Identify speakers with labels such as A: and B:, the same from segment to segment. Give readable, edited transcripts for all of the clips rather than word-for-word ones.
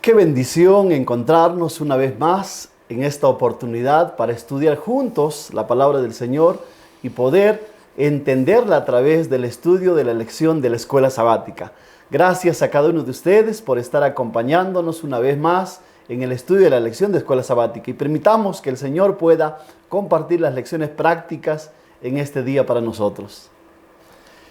A: Qué bendición encontrarnos una vez más en esta oportunidad para estudiar juntos la palabra del Señor y poder entenderla a través del estudio de la lección de la escuela sabática. Gracias a cada uno de ustedes por estar acompañándonos una vez más en el estudio de la lección de escuela sabática y permitamos que el Señor pueda compartir las lecciones prácticas en este día para nosotros.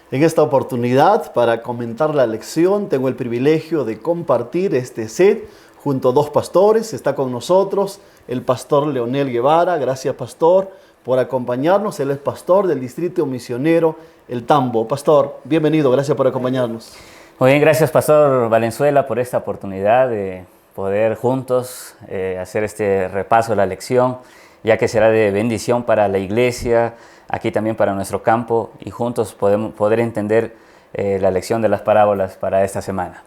A: En esta oportunidad, para comentar la lección, tengo el privilegio de compartir este set junto a dos pastores. Está con nosotros el pastor Leonel Guevara. Gracias, pastor, por acompañarnos. Él es pastor del distrito misionero El Tambo. Pastor, bienvenido. Gracias por acompañarnos.
B: Muy bien, gracias, pastor Valenzuela, por esta oportunidad de poder juntos hacer este repaso de la lección, ya que será de bendición para la iglesia, aquí también para nuestro campo, y juntos podemos poder entender la lección de las parábolas para esta semana.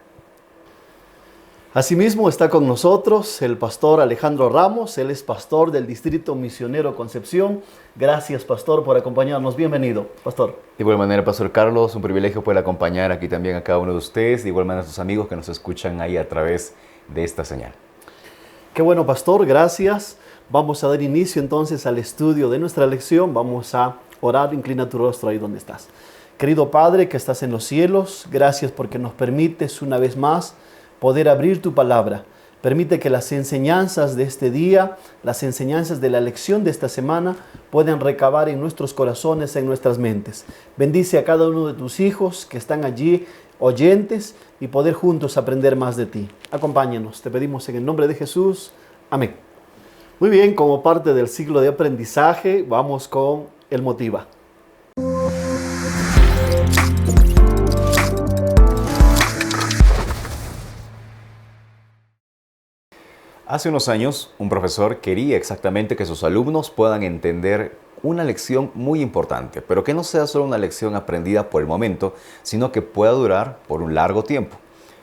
A: Asimismo está con nosotros el pastor Alejandro Ramos. Él es pastor del distrito misionero Concepción. Gracias, pastor, por acompañarnos. Bienvenido, pastor.
C: De igual manera, pastor Carlos, un privilegio poder acompañar aquí también a cada uno de ustedes, de igual manera a sus amigos que nos escuchan ahí a través de esta señal.
A: Qué bueno, pastor, gracias. Vamos a dar inicio entonces al estudio de nuestra lección. Vamos a orar. Inclina tu rostro ahí donde estás. Querido Padre que estás en los cielos, gracias porque nos permites una vez más poder abrir tu palabra. Permite que las enseñanzas de este día, las enseñanzas de la lección de esta semana puedan recabar en nuestros corazones, en nuestras mentes. Bendice a cada uno de tus hijos que están allí, oyentes, y poder juntos aprender más de ti. Acompáñanos, te pedimos en el nombre de Jesús. Amén. Muy bien, como parte del ciclo de aprendizaje, vamos con el Motiva.
C: Hace unos años, un profesor quería exactamente que sus alumnos puedan entender una lección muy importante, pero que no sea solo una lección aprendida por el momento, sino que pueda durar por un largo tiempo.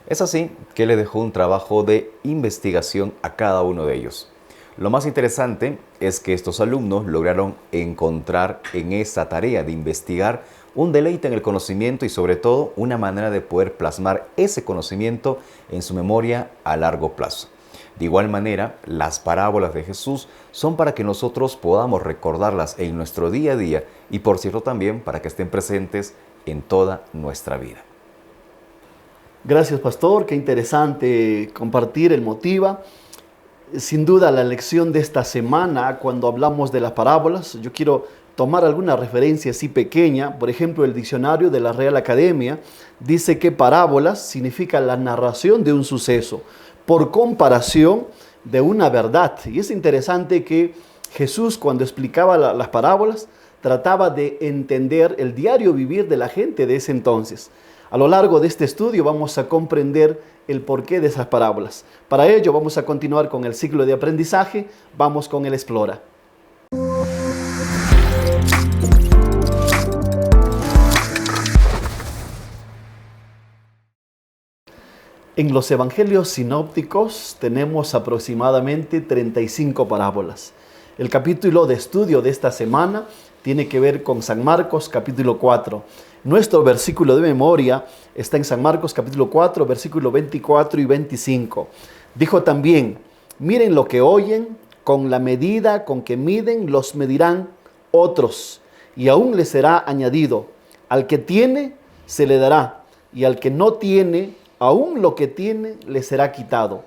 C: Es así que le dejó un trabajo de investigación a cada uno de ellos. Lo más interesante es que estos alumnos lograron encontrar en esa tarea de investigar un deleite en el conocimiento y sobre todo una manera de poder plasmar ese conocimiento en su memoria a largo plazo. De igual manera, las parábolas de Jesús son para que nosotros podamos recordarlas en nuestro día a día y por cierto también para que estén presentes en toda nuestra vida.
A: Gracias, pastor. Qué interesante compartir el Motiva. Sin duda, la lección de esta semana, cuando hablamos de las parábolas, yo quiero tomar alguna referencia así pequeña. Por ejemplo, el diccionario de la Real Academia dice que parábolas significa la narración de un suceso por comparación de una verdad. Y es interesante que Jesús, cuando explicaba las parábolas, trataba de entender el diario vivir de la gente de ese entonces. A lo largo de este estudio vamos a comprender el porqué de esas parábolas. Para ello vamos a continuar con el ciclo de aprendizaje. Vamos con el Explora. En los evangelios sinópticos tenemos aproximadamente 35 parábolas. El capítulo de estudio de esta semana tiene que ver con San Marcos capítulo 4. Nuestro versículo de memoria está en San Marcos capítulo 4, versículo 24 y 25. Dijo también: miren lo que oyen, con la medida con que miden los medirán otros, y aún les será añadido. Al que tiene, se le dará, y al que no tiene, aún lo que tiene le será quitado.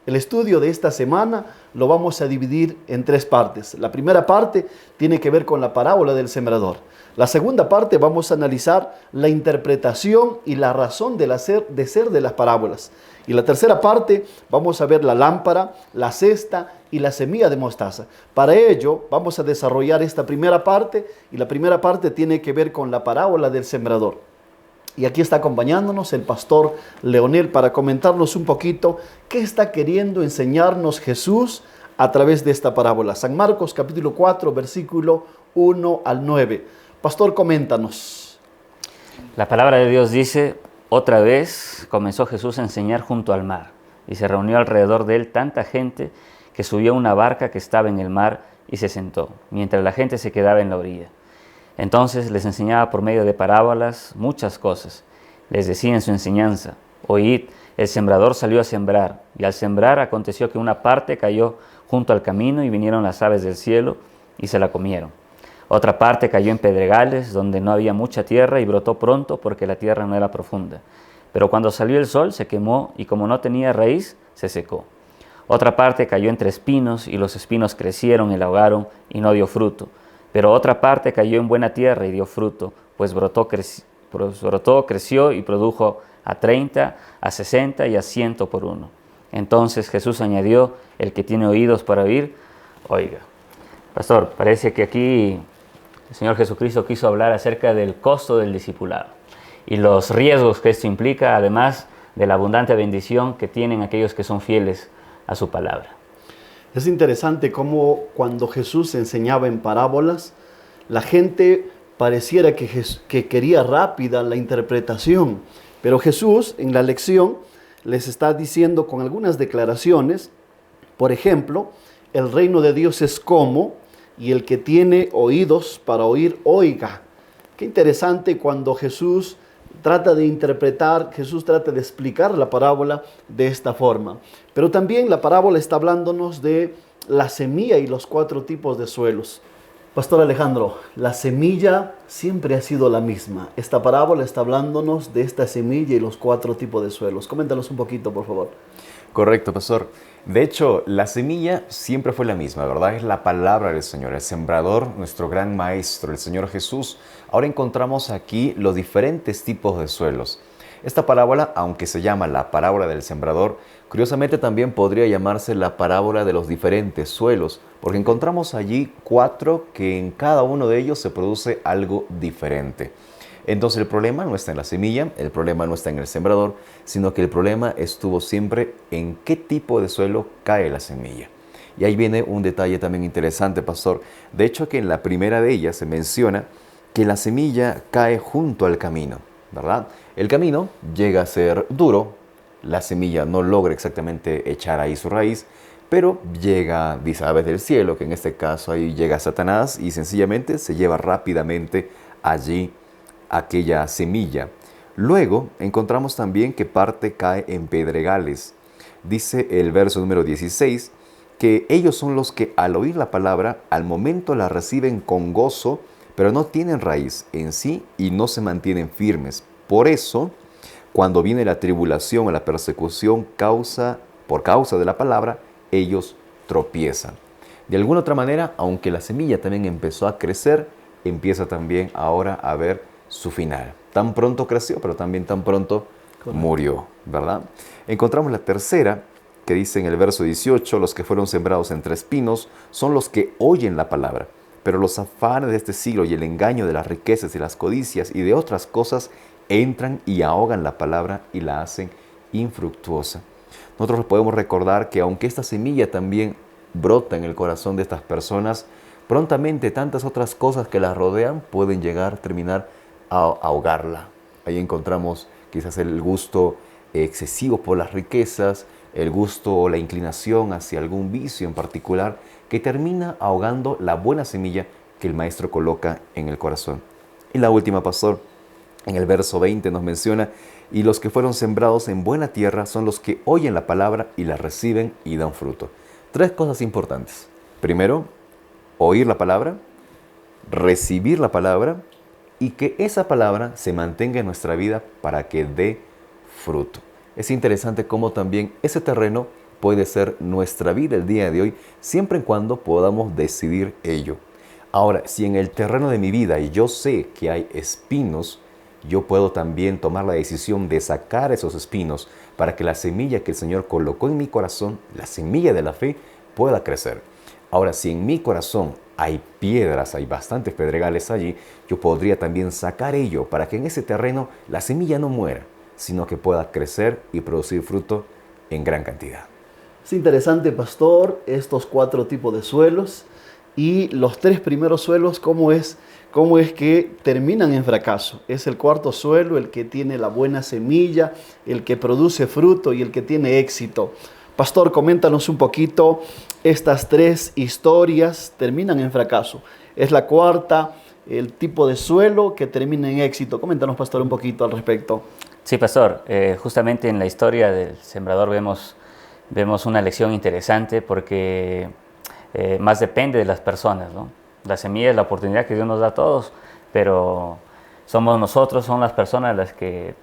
A: El estudio de esta semana lo vamos a dividir en tres partes. La primera parte tiene que ver con la parábola del sembrador. La segunda parte vamos a analizar la interpretación y la razón de ser de las parábolas. Y la tercera parte vamos a ver la lámpara, la cesta y la semilla de mostaza. Para ello vamos a desarrollar esta primera parte, y la primera parte tiene que ver con la parábola del sembrador. Y aquí está acompañándonos el pastor Leonel para comentarnos un poquito qué está queriendo enseñarnos Jesús a través de esta parábola. San Marcos capítulo 4, versículo 1 al 9. Pastor, coméntanos.
B: La palabra de Dios dice: otra vez comenzó Jesús a enseñar junto al mar, y se reunió alrededor de él tanta gente que subió a una barca que estaba en el mar y se sentó, mientras la gente se quedaba en la orilla. Entonces les enseñaba por medio de parábolas muchas cosas. Les decía en su enseñanza: oíd, El sembrador salió a sembrar, y al sembrar aconteció que una parte cayó junto al camino, y vinieron las aves del cielo y se la comieron. Otra parte cayó en pedregales, donde no había mucha tierra, y brotó pronto porque la tierra no era profunda. Pero cuando salió el sol se quemó, y como no tenía raíz, se secó. Otra parte cayó entre espinos, y los espinos crecieron y la ahogaron, y no dio fruto. Pero otra parte cayó en buena tierra y dio fruto, pues brotó, creció y produjo a 30, a 60 y a 100 por uno. Entonces Jesús añadió: el que tiene oídos para oír, oiga. Pastor, parece que aquí el Señor Jesucristo quiso hablar acerca del costo del discipulado y los riesgos que esto implica, además de la abundante bendición que tienen aquellos que son fieles a su palabra.
A: Es interesante cómo cuando Jesús enseñaba en parábolas, la gente pareciera que quería rápida la interpretación, pero Jesús en la lección les está diciendo con algunas declaraciones, por ejemplo, el reino de Dios es como, y el que tiene oídos para oír, oiga. Qué interesante cuando Jesús trata de interpretar, Jesús trata de explicar la parábola de esta forma. Pero también la parábola está hablándonos de la semilla y los 4 tipos de suelos. Pastor Alejandro, la semilla siempre ha sido la misma. Esta parábola está hablándonos de esta semilla y los 4 tipos de suelos. Coméntanos un poquito, por favor.
C: Correcto, pastor. De hecho, la semilla siempre fue la misma, ¿verdad? Es la palabra del Señor, el sembrador, nuestro gran maestro, el Señor Jesús. Ahora encontramos aquí los diferentes tipos de suelos. Esta parábola, aunque se llama la parábola del sembrador, curiosamente también podría llamarse la parábola de los diferentes suelos, porque encontramos allí 4 que en cada uno de ellos se produce algo diferente. Entonces el problema no está en la semilla, el problema no está en el sembrador, sino que el problema estuvo siempre en qué tipo de suelo cae la semilla. Y ahí viene un detalle también interesante, pastor. De hecho, que en la primera de ellas se menciona que la semilla cae junto al camino, ¿verdad? El camino llega a ser duro, la semilla no logra exactamente echar ahí su raíz, pero llega, dice aves del cielo, que en este caso ahí llega Satanás y sencillamente se lleva rápidamente allí aquella semilla. Luego encontramos también que parte cae en pedregales. Dice el verso número 16 que ellos son los que al oír la palabra, al momento la reciben con gozo, pero no tienen raíz en sí y no se mantienen firmes. Por eso, cuando viene la tribulación o la persecución por causa de la palabra, ellos tropiezan. De alguna otra manera, aunque la semilla también empezó a crecer, empieza también ahora a ver su final. Tan pronto creció, pero también tan pronto murió, ¿verdad? Encontramos la tercera, que dice en el verso 18, los que fueron sembrados entre espinos son los que oyen la palabra, pero los afanes de este siglo y el engaño de las riquezas y las codicias y de otras cosas entran y ahogan la palabra y la hacen infructuosa. Nosotros podemos recordar que aunque esta semilla también brota en el corazón de estas personas, prontamente tantas otras cosas que las rodean pueden llegar a terminar a ahogarla. Ahí encontramos quizás el gusto excesivo por las riquezas, el gusto o la inclinación hacia algún vicio en particular, que termina ahogando la buena semilla que el maestro coloca en el corazón. Y la última, pastor, en el verso 20 nos menciona: y los que fueron sembrados en buena tierra son los que oyen la palabra y la reciben y dan fruto. 3 cosas importantes. Primero, oír la palabra, recibir la palabra y que esa palabra se mantenga en nuestra vida para que dé fruto. Es interesante cómo también ese terreno puede ser nuestra vida el día de hoy, siempre y cuando podamos decidir ello. Ahora, si en el terreno de mi vida y yo sé que hay espinos, yo puedo también tomar la decisión de sacar esos espinos para que la semilla que el Señor colocó en mi corazón, la semilla de la fe, pueda crecer. Ahora, si en mi corazón hay piedras, hay bastantes pedregales allí, yo podría también sacar ello para que en ese terreno la semilla no muera, sino que pueda crecer y producir fruto en gran cantidad.
A: Es interesante, pastor, estos 4 tipos de suelos y los 3 primeros suelos, cómo es que terminan en fracaso. Es el 4º suelo el que tiene la buena semilla, el que produce fruto y el que tiene éxito. Pastor, coméntanos un poquito, estas 3 historias terminan en fracaso. Es la 4ª, el tipo de suelo que termina en éxito. Coméntanos, pastor, un poquito al respecto.
B: Sí, pastor, justamente en la historia del sembrador vemos una lección interesante porque más depende de las personas, ¿no? La semilla es la oportunidad que Dios nos da a todos, pero somos nosotros, son las personas las que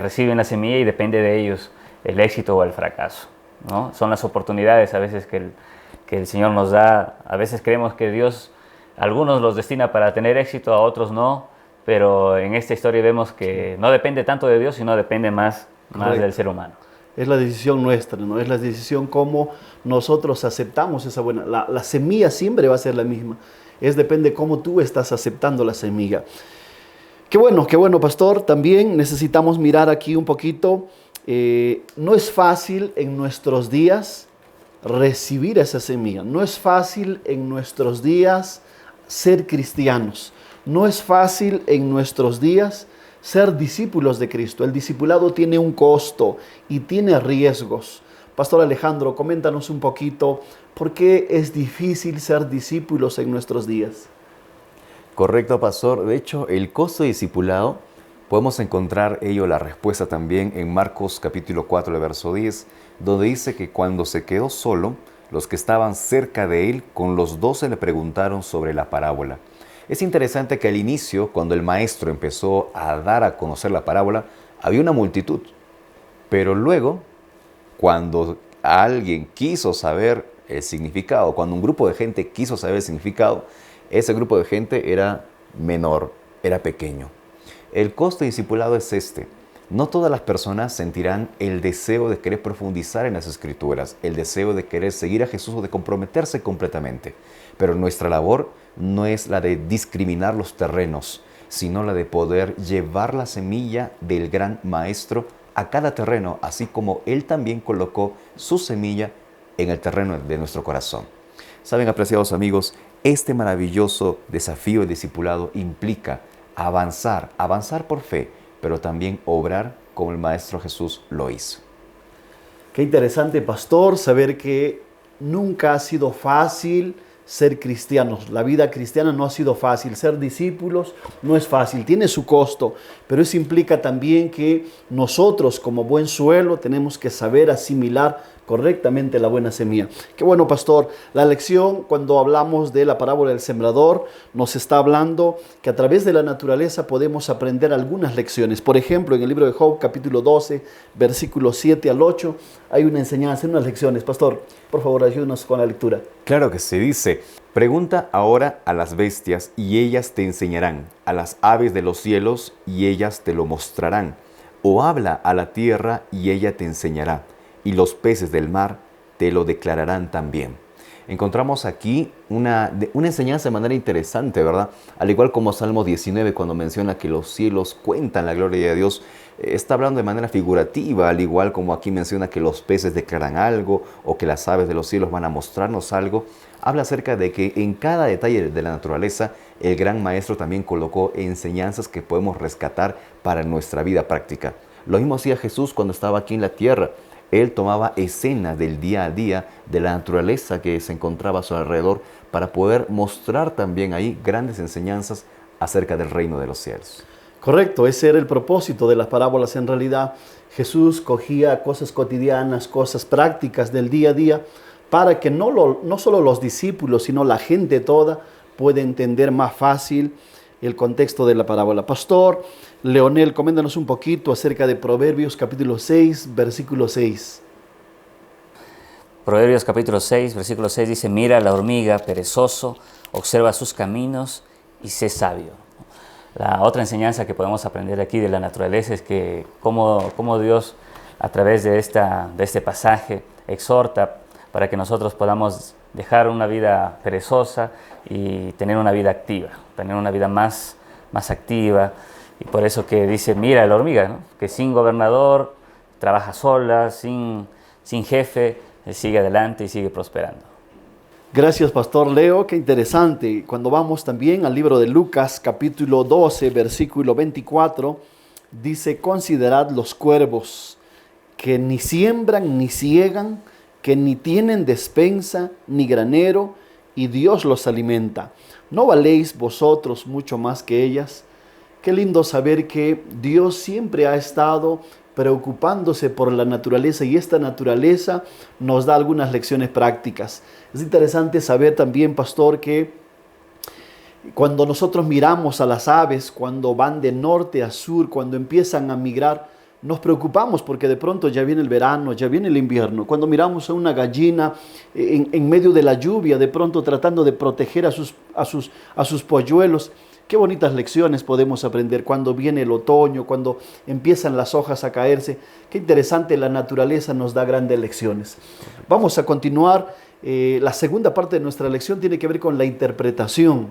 B: reciben la semilla y depende de ellos el éxito o el fracaso, ¿no? Son las oportunidades a veces que el Señor nos da. A veces creemos que Dios, algunos los destina para tener éxito, a otros no, pero en esta historia vemos que no depende tanto de Dios, sino depende más del ser humano.
A: Es la decisión nuestra, ¿no? Es la decisión cómo nosotros aceptamos esa buena. La semilla siempre va a ser la misma. Depende cómo tú estás aceptando la semilla. Qué bueno, pastor. También necesitamos mirar aquí un poquito. No es fácil en nuestros días recibir esa semilla. No es fácil en nuestros días ser cristianos. No es fácil en nuestros días ser discípulos de Cristo. El discipulado tiene un costo y tiene riesgos. Pastor Alejandro, coméntanos un poquito por qué es difícil ser discípulos en nuestros días.
C: Correcto, pastor. De hecho, el costo de discipulado, podemos encontrar la respuesta también en Marcos capítulo 4, verso 10, donde dice que cuando se quedó solo, los que estaban cerca de él, con los 12 le preguntaron sobre la parábola. Es interesante que al inicio, cuando el maestro empezó a dar a conocer la parábola, había una multitud. Pero luego, cuando alguien quiso saber el significado, cuando un grupo de gente quiso saber el significado, ese grupo de gente era menor, era pequeño. El costo de discipulado es este. No todas las personas sentirán el deseo de querer profundizar en las Escrituras, el deseo de querer seguir a Jesús o de comprometerse completamente. Pero nuestra labor no es la de discriminar los terrenos, sino la de poder llevar la semilla del gran maestro a cada terreno, así como Él también colocó su semilla en el terreno de nuestro corazón. Saben, apreciados amigos, este maravilloso desafío del discipulado implica avanzar por fe, pero también obrar como el Maestro Jesús lo hizo.
A: Qué interesante, pastor, saber que nunca ha sido fácil ser cristianos. La vida cristiana no ha sido fácil. Ser discípulos no es fácil, tiene su costo, pero eso implica también que nosotros como buen suelo tenemos que saber asimilar correctamente la buena semilla. Qué bueno, pastor. La lección, cuando hablamos de la parábola del sembrador, nos está hablando que a través de la naturaleza podemos aprender algunas lecciones. Por ejemplo, en el libro de Job, capítulo 12, versículos 7 al 8, hay una enseñanza, unas lecciones. Pastor, por favor, ayúdanos con la lectura.
C: Claro que se dice: pregunta ahora a las bestias y ellas te enseñarán, a las aves de los cielos y ellas te lo mostrarán, o habla a la tierra y ella te enseñará, y los peces del mar te lo declararán también. Encontramos aquí una enseñanza de manera interesante, ¿verdad? Al igual como Salmo 19, cuando menciona que los cielos cuentan la gloria de Dios, está hablando de manera figurativa, al igual como aquí menciona que los peces declaran algo o que las aves de los cielos van a mostrarnos algo. Habla acerca de que en cada detalle de la naturaleza, el gran maestro también colocó enseñanzas que podemos rescatar para nuestra vida práctica. Lo mismo hacía Jesús cuando estaba aquí en la tierra. Él tomaba escenas del día a día, de la naturaleza que se encontraba a su alrededor, para poder mostrar también ahí grandes enseñanzas acerca del reino de los cielos.
A: Correcto, ese era el propósito de las parábolas. En realidad, Jesús cogía cosas cotidianas, cosas prácticas del día a día, para que no solo los discípulos, sino la gente toda pueda entender más fácil el contexto de la parábola. Pastor Leonel, coméntanos un poquito acerca de Proverbios capítulo 6, versículo 6.
B: Proverbios capítulo 6, versículo 6 dice: mira la hormiga, perezoso, observa sus caminos y sé sabio. La otra enseñanza que podemos aprender aquí de la naturaleza es que cómo Dios, a través de este pasaje, exhorta para que nosotros podamos dejar una vida perezosa y tener una vida activa, tener una vida más activa. Y por eso que dice, mira la hormiga, ¿no? Que sin gobernador, trabaja sola, sin jefe, sigue adelante y sigue prosperando.
A: Gracias, Pastor Leo, qué interesante. Cuando vamos también al libro de Lucas, capítulo 12, versículo 24, dice: considerad los cuervos, que ni siembran ni siegan, que ni tienen despensa ni granero, y Dios los alimenta. ¿No valéis vosotros mucho más que ellas? Qué lindo saber que Dios siempre ha estado preocupándose por la naturaleza y esta naturaleza nos da algunas lecciones prácticas. Es interesante saber también, pastor, que cuando nosotros miramos a las aves, cuando van de norte a sur, cuando empiezan a migrar, nos preocupamos porque de pronto ya viene el verano, ya viene el invierno. Cuando miramos a una gallina en medio de la lluvia, de pronto tratando de proteger a sus polluelos, qué bonitas lecciones podemos aprender cuando viene el otoño, cuando empiezan las hojas a caerse. Qué interesante, la naturaleza nos da grandes lecciones. Vamos a continuar. La segunda parte de nuestra lección tiene que ver con la interpretación.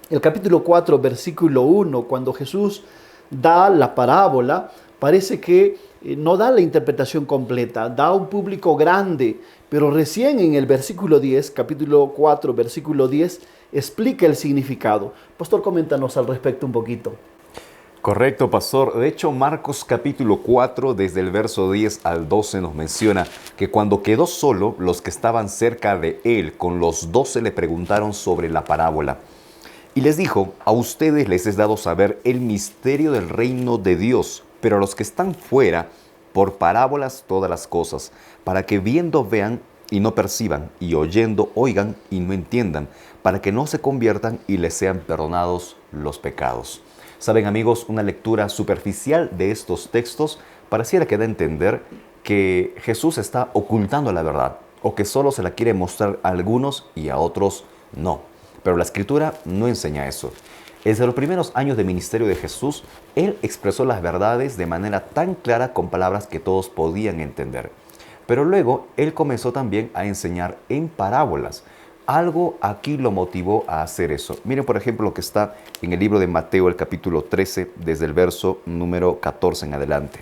A: El capítulo 4, versículo 1, cuando Jesús da la parábola, parece que no da la interpretación completa, da a un público grande, pero recién en el versículo 10, capítulo 4, versículo 10, explica el significado. Pastor, coméntanos al respecto un poquito.
C: Correcto, pastor. De hecho, Marcos capítulo 4, desde el verso 10 al 12 nos menciona que cuando quedó solo, los que estaban cerca de él con los 12 le preguntaron sobre la parábola. Y les dijo, a ustedes les es dado saber el misterio del reino de Dios, pero a los que están fuera, por parábolas todas las cosas, para que viendo vean y no perciban, y oyendo oigan y no entiendan, para que no se conviertan y les sean perdonados los pecados. Saben, amigos, una lectura superficial de estos textos pareciera que da a entender que Jesús está ocultando la verdad, o que solo se la quiere mostrar a algunos y a otros no. Pero la Escritura no enseña eso. Desde los primeros años de ministerio de Jesús, Él expresó las verdades de manera tan clara con palabras que todos podían entender. Pero luego, Él comenzó también a enseñar en parábolas. Algo aquí lo motivó a hacer eso. Miren, por ejemplo, lo que está en el libro de Mateo, el capítulo 13, desde el verso número 14 en adelante.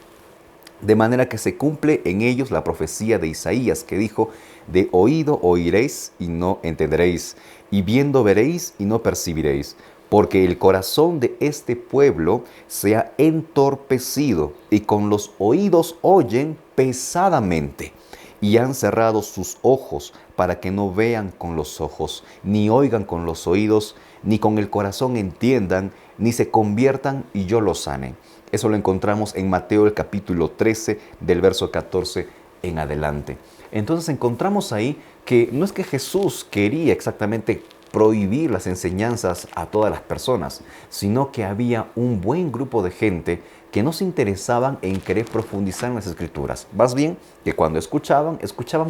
C: De manera que se cumple en ellos la profecía de Isaías, que dijo, de oído oiréis y no entenderéis, y viendo veréis y no percibiréis, porque el corazón de este pueblo se ha entorpecido, y con los oídos oyen pesadamente, y han cerrado sus ojos para que no vean con los ojos, ni oigan con los oídos, ni con el corazón entiendan, ni se conviertan y yo los sane. Eso lo encontramos en Mateo el capítulo 13 del verso 14 en adelante. Entonces encontramos ahí que no es que Jesús quería exactamente prohibir las enseñanzas a todas las personas, sino que había un buen grupo de gente que no se interesaban en querer profundizar en las Escrituras. Más bien que cuando escuchaban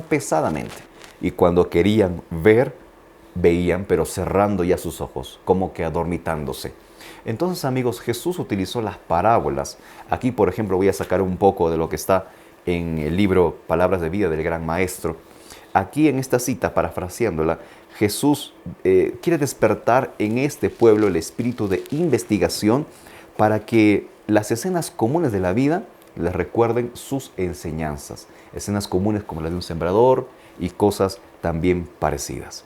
C: pesadamente. Y cuando querían ver, veían, pero cerrando ya sus ojos, como que adormitándose. Entonces, amigos, Jesús utilizó las parábolas. Aquí, por ejemplo, voy a sacar un poco de lo que está en el libro Palabras de Vida del Gran Maestro. Aquí en esta cita, parafraseándola, Jesús quiere despertar en este pueblo el espíritu de investigación para que las escenas comunes de la vida les recuerden sus enseñanzas. Escenas comunes como las de un sembrador y cosas también parecidas.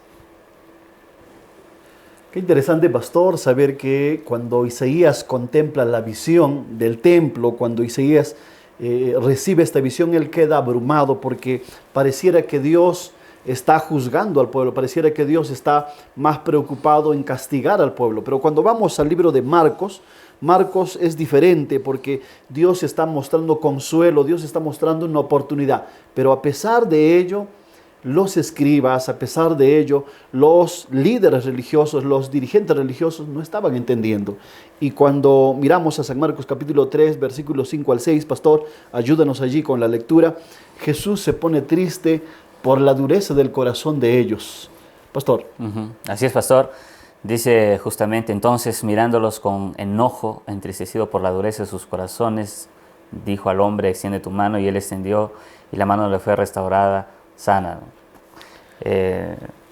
A: Qué interesante, pastor, saber que cuando Isaías contempla la visión del templo, cuando Isaías recibe esta visión, él queda abrumado porque pareciera que Dios está juzgando al pueblo, pareciera que Dios está más preocupado en castigar al pueblo. Pero cuando vamos al libro de Marcos, Marcos es diferente porque Dios está mostrando consuelo, Dios está mostrando una oportunidad. Pero a pesar de ello, los escribas, a pesar de ello, los líderes religiosos, los dirigentes religiosos no estaban entendiendo. Y cuando miramos a San Marcos capítulo 3, versículos 5 al 6, pastor, ayúdanos allí con la lectura, Jesús se pone triste por la dureza del corazón de ellos. Pastor.
B: Así es, pastor. Dice justamente, entonces mirándolos con enojo, entristecido por la dureza de sus corazones, dijo al hombre, extiende tu mano, y él extendió, y la mano le fue restaurada, sana.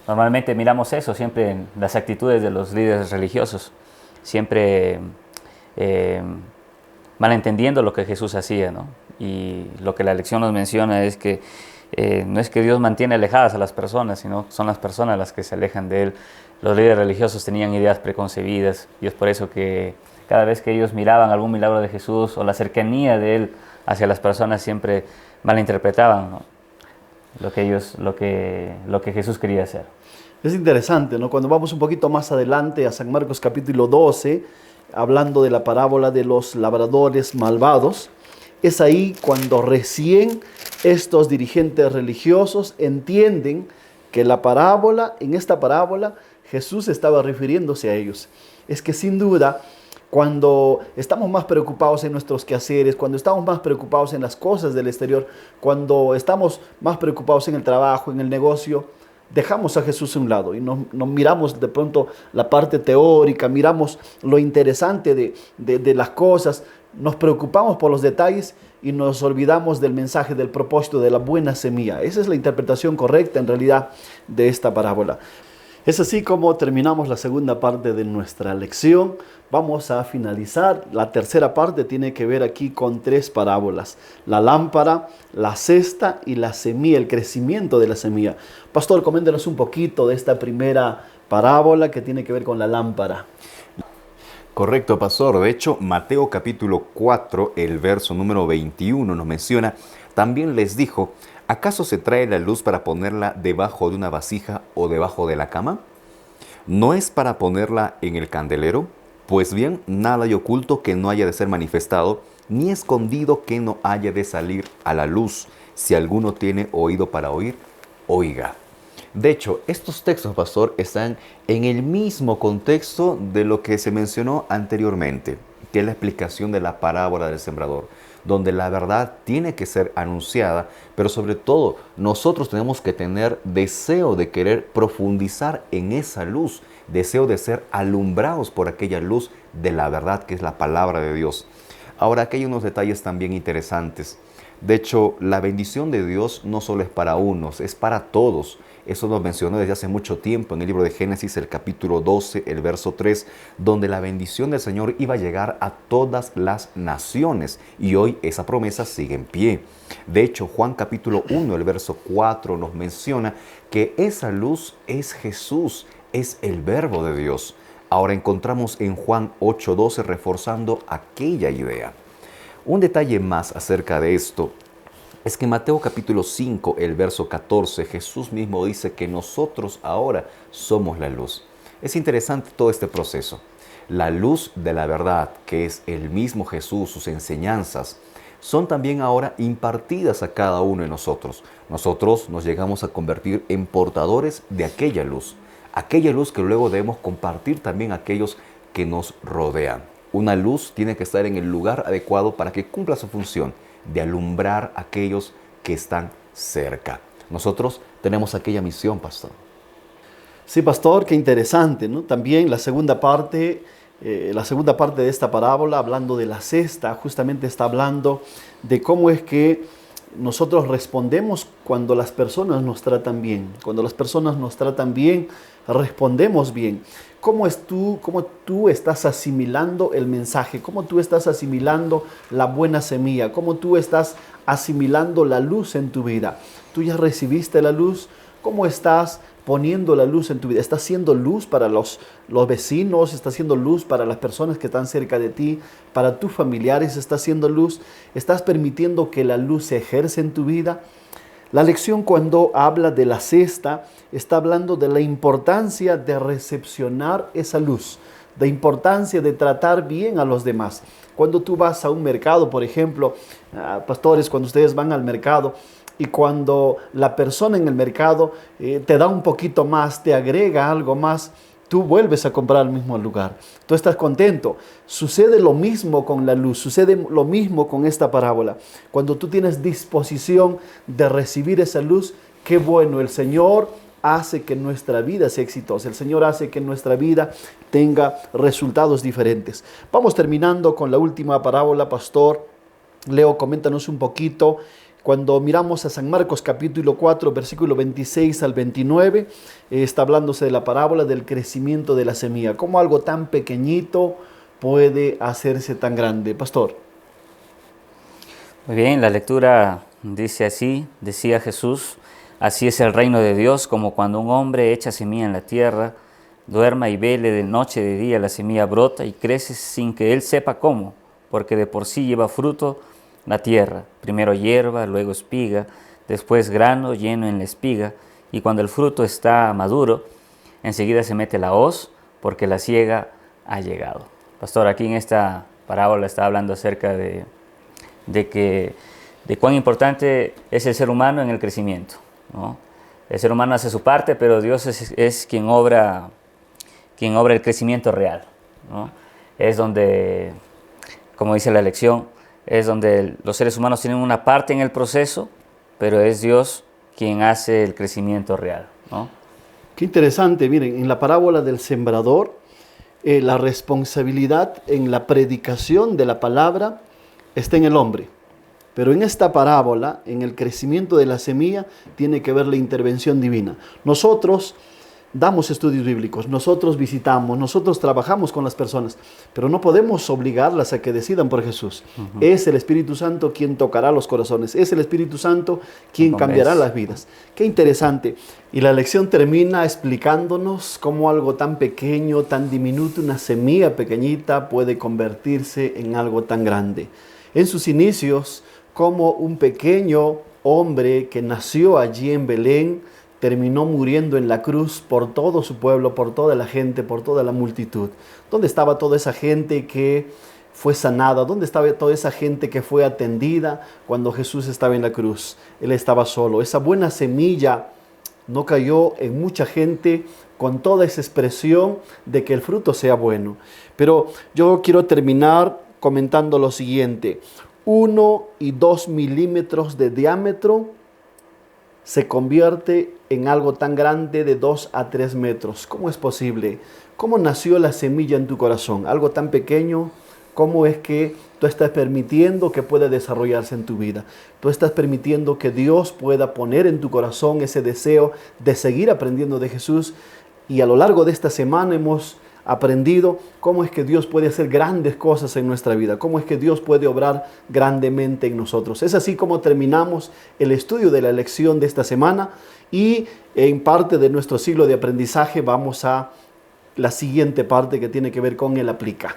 B: Normalmente miramos eso siempre en las actitudes de los líderes religiosos, siempre malentendiendo lo que Jesús hacía, ¿no? Y lo que la lección nos menciona es que no es que Dios mantiene alejadas a las personas, sino son las personas las que se alejan de Él. Los líderes religiosos tenían ideas preconcebidas y es por eso que cada vez que ellos miraban algún milagro de Jesús o la cercanía de Él hacia las personas siempre malinterpretaban, ¿no? lo que Jesús quería hacer.
A: Es interesante, ¿no? Cuando vamos un poquito más adelante a San Marcos capítulo 12, hablando de la parábola de los labradores malvados. Es ahí cuando recién estos dirigentes religiosos entienden que en esta parábola, Jesús estaba refiriéndose a ellos. Es que sin duda, cuando estamos más preocupados en nuestros quehaceres, cuando estamos más preocupados en las cosas del exterior, cuando estamos más preocupados en el trabajo, en el negocio, dejamos a Jesús a un lado y nos miramos de pronto la parte teórica, miramos lo interesante de las cosas, nos preocupamos por los detalles y nos olvidamos del mensaje, del propósito, de la buena semilla. Esa es la interpretación correcta en realidad de esta parábola. Es así como terminamos la segunda parte de nuestra lección. Vamos a finalizar. La tercera parte tiene que ver aquí con 3 parábolas: la lámpara, la cesta y la semilla, el crecimiento de la semilla. Pastor, coméntenos un poquito de esta primera parábola que tiene que ver con la lámpara.
C: Correcto, pastor. De hecho, Mateo capítulo 4, el verso número 21 nos menciona: también les dijo, ¿acaso se trae la luz para ponerla debajo de una vasija o debajo de la cama? ¿No es para ponerla en el candelero? Pues bien, nada hay oculto que no haya de ser manifestado, ni escondido que no haya de salir a la luz. Si alguno tiene oído para oír, oiga. De hecho, estos textos, pastor, están en el mismo contexto de lo que se mencionó anteriormente, que es la explicación de la parábola del sembrador, donde la verdad tiene que ser anunciada, pero sobre todo nosotros tenemos que tener deseo de querer profundizar en esa luz, deseo de ser alumbrados por aquella luz de la verdad que es la palabra de Dios. Ahora, aquí hay unos detalles también interesantes. De hecho, la bendición de Dios no solo es para unos, es para todos. Eso nos mencionó desde hace mucho tiempo en el libro de Génesis, el capítulo 12, el verso 3, donde la bendición del Señor iba a llegar a todas las naciones. Y hoy esa promesa sigue en pie. De hecho, Juan capítulo 1, el verso 4 nos menciona que esa luz es Jesús, es el Verbo de Dios. Ahora encontramos en Juan 8:12 reforzando aquella idea. Un detalle más acerca de esto es que en Mateo capítulo 5, el verso 14, Jesús mismo dice que nosotros ahora somos la luz. Es interesante todo este proceso. La luz de la verdad, que es el mismo Jesús, sus enseñanzas, son también ahora impartidas a cada uno de nosotros. Nosotros nos llegamos a convertir en portadores de aquella luz que luego debemos compartir también a aquellos que nos rodean. Una luz tiene que estar en el lugar adecuado para que cumpla su función de alumbrar a aquellos que están cerca. Nosotros tenemos aquella misión, pastor.
A: Sí, pastor, qué interesante, ¿no? También la segunda parte de esta parábola, hablando de la cesta, justamente está hablando de cómo es que nosotros respondemos cuando las personas nos tratan bien. Cuando las personas nos tratan bien, respondemos bien. ¿Cómo tú estás asimilando el mensaje? ¿Cómo tú estás asimilando la buena semilla? ¿Cómo tú estás asimilando la luz en tu vida? ¿Tú ya recibiste la luz? ¿Cómo estás poniendo la luz en tu vida? ¿Estás siendo luz para los vecinos? ¿Estás siendo luz para las personas que están cerca de ti? ¿Para tus familiares estás siendo luz? ¿Estás permitiendo que la luz se ejerce en tu vida? La lección, cuando habla de la cesta, está hablando de la importancia de recepcionar esa luz, de importancia de tratar bien a los demás. Cuando tú vas a un mercado, por ejemplo, pastores, cuando ustedes van al mercado y cuando la persona en el mercado te da un poquito más, te agrega algo más, tú vuelves a comprar al mismo lugar. Tú estás contento. Sucede lo mismo con la luz, sucede lo mismo con esta parábola. Cuando tú tienes disposición de recibir esa luz, qué bueno, el Señor hace que nuestra vida sea exitosa. El Señor hace que nuestra vida tenga resultados diferentes. Vamos terminando con la última parábola, pastor. Leo, coméntanos un poquito. Cuando miramos a San Marcos capítulo 4, versículo 26 al 29, está hablándose de la parábola del crecimiento de la semilla. ¿Cómo algo tan pequeñito puede hacerse tan grande? Pastor.
B: Muy bien, la lectura dice así: decía Jesús, así es el reino de Dios, como cuando un hombre echa semilla en la tierra, duerma y vele de noche y de día, la semilla brota y crece sin que él sepa cómo, porque de por sí lleva fruto la tierra, primero hierba, luego espiga, después grano lleno en la espiga, y cuando el fruto está maduro, enseguida se mete la hoz, porque la siega ha llegado. Pastor, aquí en esta parábola está hablando acerca de cuán importante es el ser humano en el crecimiento, ¿no? El ser humano hace su parte, pero Dios es quien obra el crecimiento real, ¿no? Es donde, como dice la lección, es donde los seres humanos tienen una parte en el proceso, pero es Dios quien hace el crecimiento real, ¿no?
A: Qué interesante, miren, en la parábola del sembrador, la responsabilidad en la predicación de la palabra está en el hombre. Pero en esta parábola, en el crecimiento de la semilla, tiene que ver la intervención divina. Nosotros damos estudios bíblicos, nosotros visitamos, nosotros trabajamos con las personas, pero no podemos obligarlas a que decidan por Jesús. Es el Espíritu Santo quien tocará los corazones, es el Espíritu Santo quien cambiará las vidas. Qué interesante. Y la lección termina explicándonos cómo algo tan pequeño, tan diminuto, una semilla pequeñita puede convertirse en algo tan grande. En sus inicios, como un pequeño hombre que nació allí en Belén, terminó muriendo en la cruz por todo su pueblo, por toda la gente, por toda la multitud. ¿Dónde estaba toda esa gente que fue sanada? ¿Dónde estaba toda esa gente que fue atendida cuando Jesús estaba en la cruz? Él estaba solo. Esa buena semilla no cayó en mucha gente con toda esa expresión de que el fruto sea bueno. Pero yo quiero terminar comentando lo siguiente. 1 y 2 milímetros de diámetro se convierte en algo tan grande de 2 a 3 metros. ¿Cómo es posible? ¿Cómo nació la semilla en tu corazón? Algo tan pequeño, ¿cómo es que tú estás permitiendo que pueda desarrollarse en tu vida? Tú estás permitiendo que Dios pueda poner en tu corazón ese deseo de seguir aprendiendo de Jesús. Y a lo largo de esta semana hemos aprendido cómo es que Dios puede hacer grandes cosas en nuestra vida, cómo es que Dios puede obrar grandemente en nosotros. Es así como terminamos el estudio de la lección de esta semana y en parte de nuestro ciclo de aprendizaje vamos a la siguiente parte que tiene que ver con el aplica.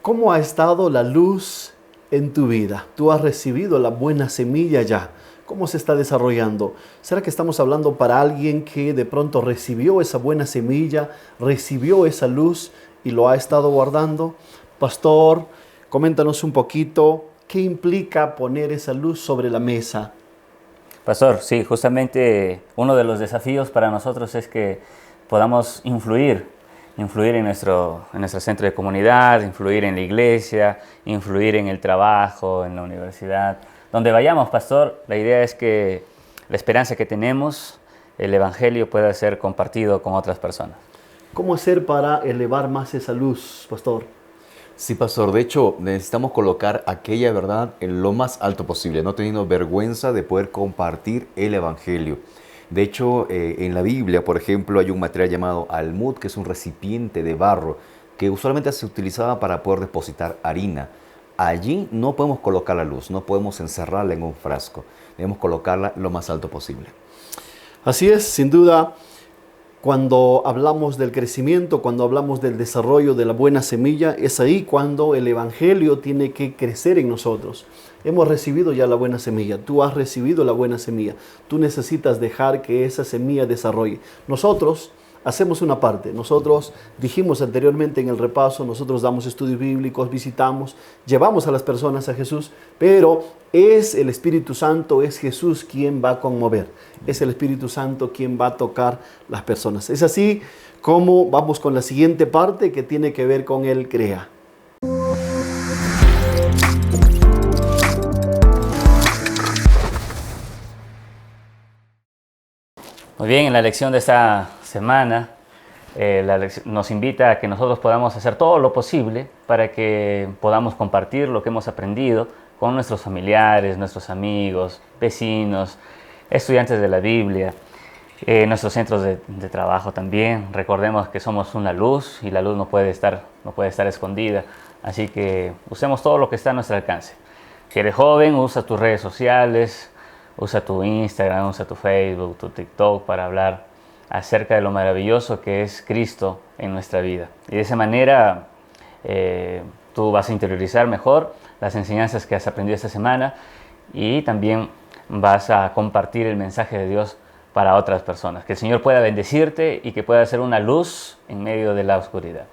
A: ¿Cómo ha estado la luz en tu vida? ¿Tú has recibido la buena semilla ya? ¿Cómo se está desarrollando? ¿Será que estamos hablando para alguien que de pronto recibió esa buena semilla, recibió esa luz y lo ha estado guardando? Pastor, coméntanos un poquito, ¿qué implica poner esa luz sobre la mesa?
B: Pastor, sí, justamente uno de los desafíos para nosotros es que podamos influir en nuestro centro de comunidad, influir en la iglesia, influir en el trabajo, en la universidad. Donde vayamos, pastor, la idea es que la esperanza que tenemos, el evangelio pueda ser compartido con otras personas.
A: ¿Cómo hacer para elevar más esa luz, pastor?
C: Sí, pastor. De hecho, necesitamos colocar aquella verdad en lo más alto posible, no teniendo vergüenza de poder compartir el evangelio. De hecho, en la Biblia, por ejemplo, hay un material llamado almud, que es un recipiente de barro que usualmente se utilizaba para poder depositar harina. Allí no podemos colocar la luz, no podemos encerrarla en un frasco. Debemos colocarla lo más alto posible.
A: Así es, sin duda, cuando hablamos del crecimiento, cuando hablamos del desarrollo de la buena semilla, es ahí cuando el evangelio tiene que crecer en nosotros. Hemos recibido ya la buena semilla, tú has recibido la buena semilla, tú necesitas dejar que esa semilla desarrolle. Nosotros hacemos una parte, nosotros dijimos anteriormente en el repaso, nosotros damos estudios bíblicos, visitamos, llevamos a las personas a Jesús, pero es el Espíritu Santo, es Jesús quien va a conmover, es el Espíritu Santo quien va a tocar las personas. Es así como vamos con la siguiente parte que tiene que ver con el crea.
B: Muy bien, en la lección de esta semana nos invita a que nosotros podamos hacer todo lo posible para que podamos compartir lo que hemos aprendido con nuestros familiares, nuestros amigos, vecinos, estudiantes de la Biblia, nuestros centros de trabajo también. Recordemos que somos una luz y la luz no puede estar escondida, así que usemos todo lo que está a nuestro alcance. Si eres joven, usa tus redes sociales, usa tu Instagram, usa tu Facebook, tu TikTok para hablar acerca de lo maravilloso que es Cristo en nuestra vida. Y de esa manera tú vas a interiorizar mejor las enseñanzas que has aprendido esta semana y también vas a compartir el mensaje de Dios para otras personas. Que el Señor pueda bendecirte y que pueda ser una luz en medio de la oscuridad.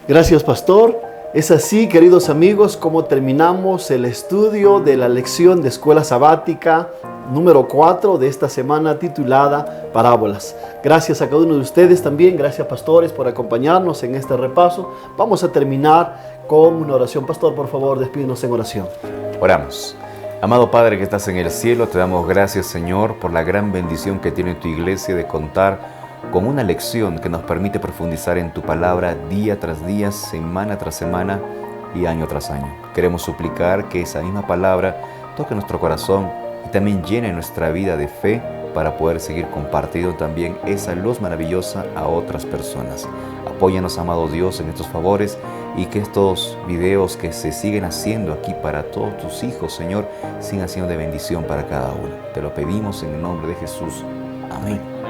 A: Gracias, pastor. Es así, queridos amigos, como terminamos el estudio de la lección de Escuela Sabática número 4 de esta semana titulada Parábolas. Gracias a cada uno de ustedes también. Gracias, pastores, por acompañarnos en este repaso. Vamos a terminar con una oración. Pastor, por favor, despídenos en oración.
C: Oramos. Amado Padre que estás en el cielo, te damos gracias, Señor, por la gran bendición que tiene tu iglesia de contar con una lección que nos permite profundizar en tu palabra día tras día, semana tras semana y año tras año. Queremos suplicar que esa misma palabra toque nuestro corazón y también llene nuestra vida de fe para poder seguir compartiendo también esa luz maravillosa a otras personas. Apóyanos, amado Dios, en estos favores y que estos videos que se siguen haciendo aquí para todos tus hijos, Señor, sigan siendo de bendición para cada uno. Te lo pedimos en el nombre de Jesús. Amén.